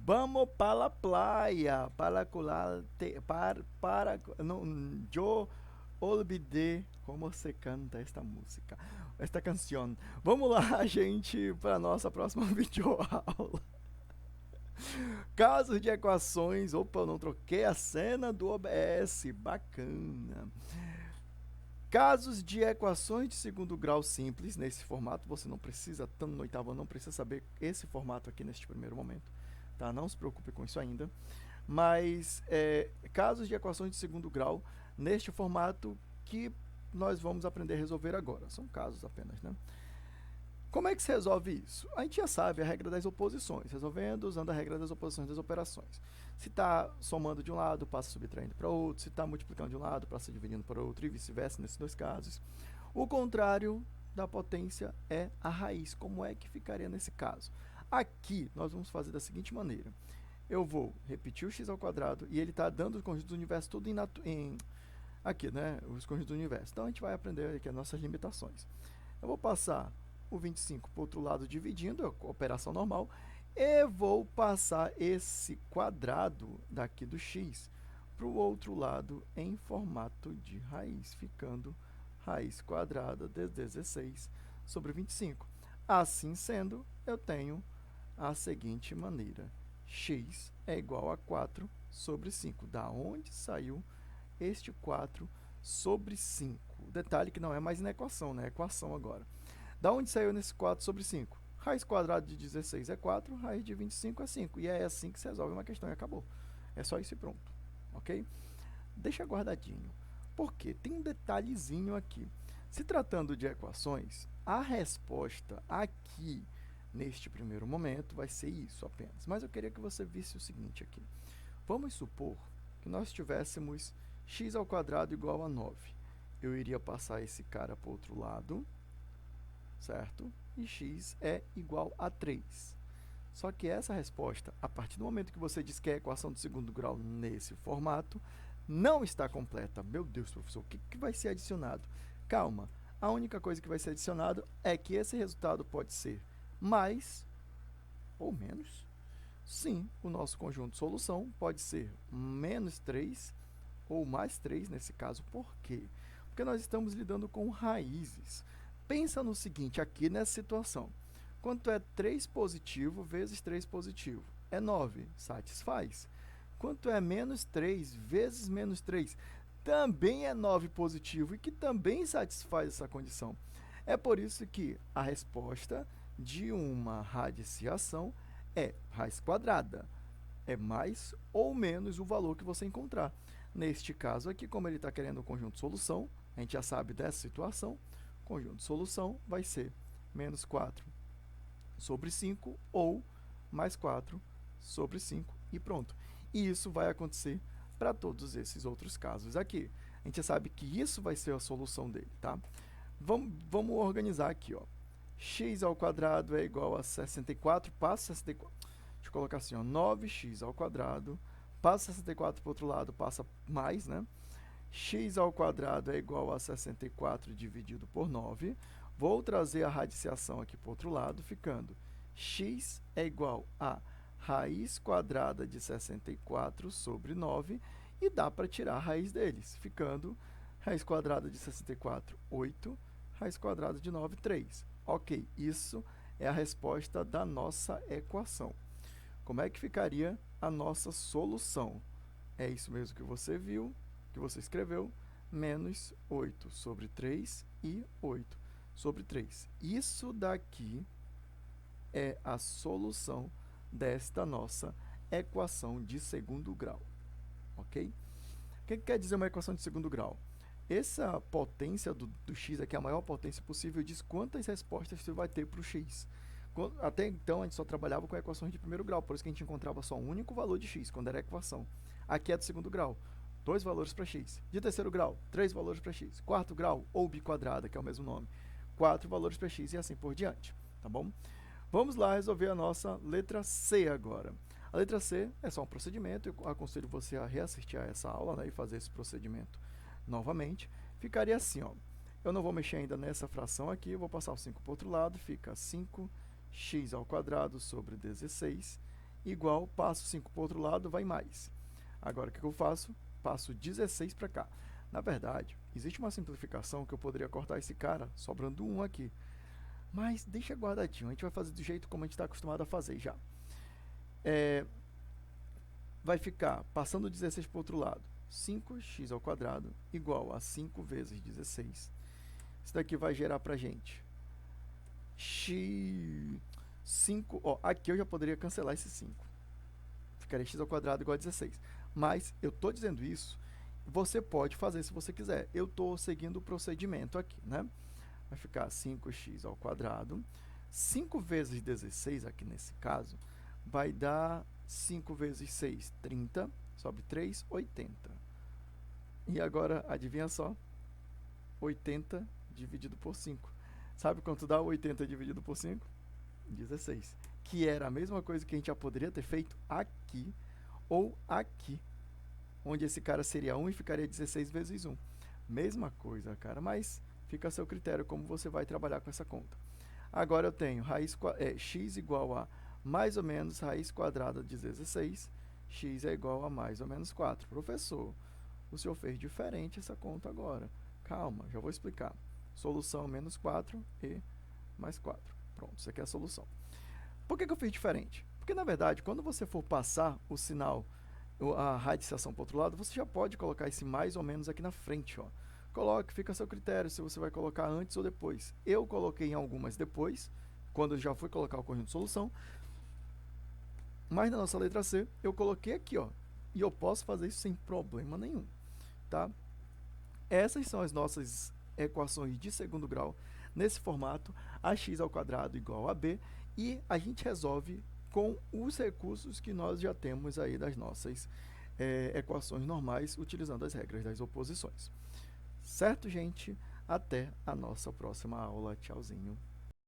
Vamos para a playa, para cularte, não, yo olvidé como se canta esta música, esta canção. Vamos lá, gente, para nossa próxima videoaula. Casos de equações. Opa, eu não troquei a cena do OBS. Bacana. Casos de equações de segundo grau simples nesse formato. Você não precisa, estando no oitavo, não precisa saber esse formato aqui neste primeiro momento. Tá? Não se preocupe com isso ainda. Mas casos de equações de segundo grau neste formato que nós vamos aprender a resolver agora. São casos apenas, né? Como é que se resolve isso? A gente já sabe a regra das oposições, resolvendo usando a regra das oposições das operações. Se está somando de um lado, passa subtraindo para outro. Se está multiplicando de um lado, passa dividindo para outro, e vice-versa nesses dois casos. O contrário da potência é a raiz. Como é que ficaria nesse caso? Aqui, nós vamos fazer da seguinte maneira. Eu vou repetir o x ao quadrado, e ele está dando os conjuntos do universo tudo aqui, né? Os conjuntos do universo. Então, a gente vai aprender aqui as nossas limitações. Eu vou passar o 25 para o outro lado dividindo, é a operação normal, e vou passar esse quadrado daqui do x para o outro lado em formato de raiz, ficando raiz quadrada de 16 sobre 25. Assim sendo, eu tenho a seguinte maneira: x é igual a 4 sobre 5. Da onde saiu este 4 sobre 5? Detalhe que não é mais na equação, né? É equação agora. Da onde saiu nesse 4 sobre 5? Raiz quadrada de 16 é 4, raiz de 25 é 5. E é assim que se resolve uma questão e acabou. É só isso e pronto. Ok? Deixa guardadinho. Porque tem um detalhezinho aqui. Se tratando de equações, a resposta aqui, neste primeiro momento, vai ser isso apenas. Mas eu queria que você visse o seguinte aqui. Vamos supor que nós tivéssemos x ao quadrado igual a 9. Eu iria passar esse cara para o outro lado, certo? E x é igual a 3. Só que essa resposta, a partir do momento que você diz que é a equação de segundo grau nesse formato, não está completa. Meu Deus, professor, o que vai ser adicionado? Calma, a única coisa que vai ser adicionado é que esse resultado pode ser mais ou menos. Sim, o nosso conjunto de solução pode ser menos 3 ou mais 3 nesse caso. Por quê? Porque nós estamos lidando com raízes. Pensa no seguinte, aqui nessa situação. Quanto é 3 positivo vezes 3 positivo? É 9, satisfaz. Quanto é menos 3 vezes menos 3? Também é 9 positivo e que também satisfaz essa condição. É por isso que a resposta de uma radiciação é raiz quadrada. É mais ou menos o valor que você encontrar. Neste caso aqui, como ele está querendo o conjunto de solução, a gente já sabe dessa situação, o conjunto de solução vai ser menos 4 sobre 5 ou mais 4 sobre 5 e pronto. E isso vai acontecer para todos esses outros casos aqui. A gente já sabe que isso vai ser a solução dele, tá? Vamos organizar aqui, ó. X ao quadrado é igual a 64, passa 64. Deixa eu colocar assim, ó, 9x ao quadrado, passa 64 para o outro lado, passa mais, né? X ao quadrado é igual a 64 dividido por 9. Vou trazer a radiciação aqui para o outro lado, ficando x é igual a raiz quadrada de 64 sobre 9, e dá para tirar a raiz deles, ficando raiz quadrada de 64, 8, raiz quadrada de 9, 3. Ok, isso é a resposta da nossa equação. Como é que ficaria a nossa solução? É isso mesmo que você viu, que você escreveu, menos 8 sobre 3 e 8 sobre 3. Isso daqui é a solução desta nossa equação de segundo grau. Ok? O que quer dizer uma equação de segundo grau? Essa potência do x aqui, a maior potência possível, diz quantas respostas você vai ter para o x. Até então, a gente só trabalhava com equações de primeiro grau, por isso que a gente encontrava só um único valor de x, quando era equação. Aqui é do segundo grau, 2 valores para x. De terceiro grau, 3 valores para x. Quarto grau, ou biquadrada, que é o mesmo nome, 4 valores para x e assim por diante, tá bom? Vamos lá resolver a nossa letra C agora. A letra C é só um procedimento, eu aconselho você a reassistir a essa aula, né, e fazer esse procedimento novamente. Ficaria assim, ó. Eu não vou mexer ainda nessa fração aqui, eu vou passar o 5 para o outro lado, fica 5x ao quadrado sobre 16, igual, passo 5 para o outro lado, vai mais. Agora, o que eu faço? Passo 16 para cá. Na verdade, existe uma simplificação que eu poderia cortar esse cara, sobrando 1 aqui. Mas deixa guardadinho, a gente vai fazer do jeito como a gente está acostumado a fazer já. Vai ficar, passando 16 para o outro lado, 5x ao quadrado igual a 5 vezes 16. Isso daqui vai gerar para a gente x... 5, ó, aqui eu já poderia cancelar esse 5. Ficaria x ao quadrado igual a 16. Mas eu estou dizendo isso, você pode fazer se você quiser. Eu estou seguindo o procedimento aqui, né? Vai ficar 5x ao quadrado. 5 vezes 16, aqui nesse caso, vai dar 5 vezes 6, 30. Sobre 3, 80. E agora, adivinha só? 80 dividido por 5. Sabe quanto dá 80 dividido por 5? 16. Que era a mesma coisa que a gente já poderia ter feito aqui ou aqui, onde esse cara seria 1 e ficaria 16 vezes 1. Mesma coisa, cara, mas fica a seu critério como você vai trabalhar com essa conta. Agora eu tenho x igual a mais ou menos raiz quadrada de 16, x é igual a mais ou menos 4. Professor, o senhor fez diferente essa conta agora. Calma, já vou explicar. Solução menos 4 e mais 4. Pronto, isso aqui é a solução. Por que eu fiz diferente? Porque, na verdade, quando você for passar o sinal, a radiciação para o outro lado, você já pode colocar esse mais ou menos aqui na frente, ó. Coloque, fica a seu critério se você vai colocar antes ou depois. Eu coloquei em algumas depois, quando eu já fui colocar o conjunto de solução, mas na nossa letra C, eu coloquei aqui, ó, e eu posso fazer isso sem problema nenhum, tá? Essas são as nossas equações de segundo grau, nesse formato, ax ao quadrado igual a b, e a gente resolve com os recursos que nós já temos aí das nossas equações normais, utilizando as regras das oposições. Certo, gente? Até a nossa próxima aula. Tchauzinho.